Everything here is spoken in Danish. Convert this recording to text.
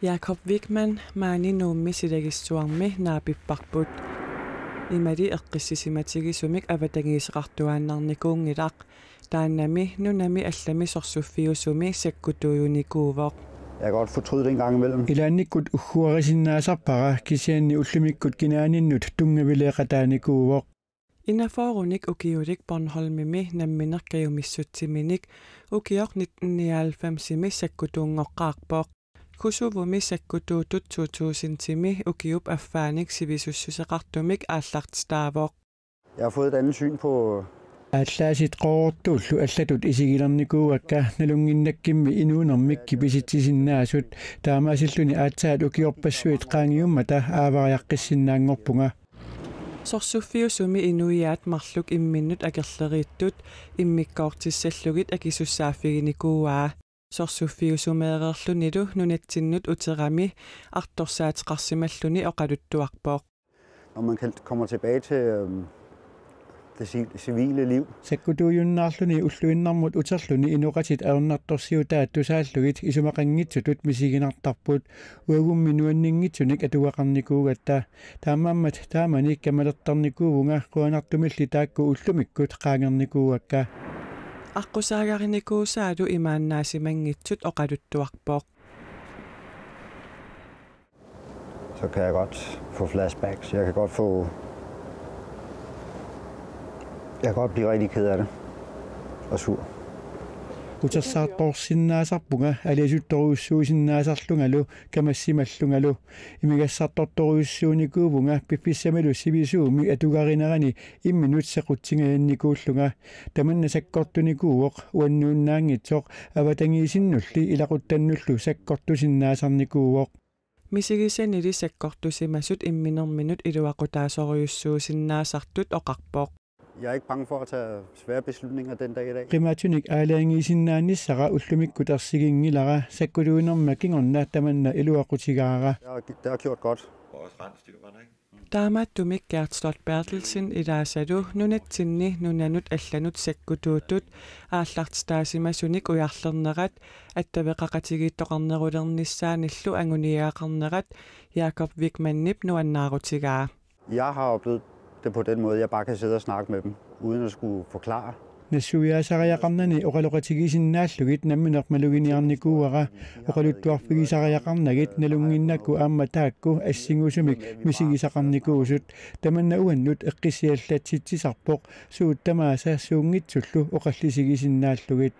Jakob Wichmann maani nuummi silagissuarmi naapipparput imali eqqissisimatigissumik avatangiiseqartuaannarnikuungilaq taannami nunami allami sorsuffiusumi sakkutuyunikuuvoq. Jeg kan godt fortryde det en gang imellem. Ilaannikkut ugguarisinnaasarpara kisianni ullimikkut kinaaninut tungavileeqataanikuuvoq. Inaforunik ukiulik Bornholmimi namminerkajumissutiminik ukiok 1999 sakkutuungoqqaarpoq. Kusuvumi sakkutuutut 2000-timi ukiup affaanik sivisussuseqartumik aallartstaavoq. Jeg har fået et andet syn på Аатлааsit qoortuullu allatut isigilarnikuuakka nalunginnakkimmi inuunermikki pisitsisinnaassut taamaasilluni aatsaat ukiorpassuit qaangiummata aavariaqqissinnaangorpunga. Sorsuffiusumi inuiaat marluk imminnut akerleriittut immikkoortissallugit akisussaafiginikuuaa. Sorsuffiusumeererlunilu nunatsinnut uterami artorsaatiqarsimalluni oqaluttuarpoq. når man kommer tilbage til det civile liv. Sakkutuyunnaarluni ulluinnarmut uterluni inuqatit aernartorsiutaattusaallugit isumaqanngitsutut misiginartarput uagumminuanninngitsunik atuaqarnikuugatta taammaammat taamanik kamalertarnikuuvunga quanartumilli taakku ullumikkut qaangernikuuakka. Aqusaagarinikuusaalu imaannaasimanngitsut oqaluttuarpoq. Så kan jeg godt få flashbacks. Jeg kan godt blive rigtig ked af det og sur. Utersaartorsinnaasarpunga aliasuttoruussuusinnaasarlungalu kamassimallungalu imigassartortoruussuunikuuvunga piffissamilu sivisuumi atugarinerani imminut sequtsingaannikuullunga tamanna sakkortunikuuoq uannuunnaangitsoq avatangiisinnulli ilaqutannullu sakkortusinnaasarnikuuoq. Misigisanili sakkortusimasut imminerminut iluaqutaasoruyussuusinnaasartut oqarpoq. Jeg er ikke bange for at tage svære beslutninger den dag i dag. Qimatunik aalaangiisinnaannissara ullumikkut ersigingilara sakkutuunerma kingorna tamanna iluaqutigaara. Det har gjort godt. Vores rensdyr var der ikke. Taamattumik Gert Slot Bertelsen ilaasalu nunatsinni nunanut allanut sakkutuutut aallartstaasimassunik ujarlernerat attaveqaqatigiittoqarnerulernissaanillu anguniaaqarnerat Jakob Wichmannip nuannaarutigaa. Jeg har oplevet det på den måde, jeg bare kan sidde og snakke med dem, uden at skulle forklare. Nassuyaasariaqarnani oqaloqatigisinnaallugit namminermaluginiarnikuuara oqaluttuarfigisariaqarnagit nalunginnakku aamma taakku assingusumik misigisaqarnikuusut tamanna uannut eqqisiallatsitsisarpoq suuttamaasa suungitsullu oqallisigisinnaalluгит.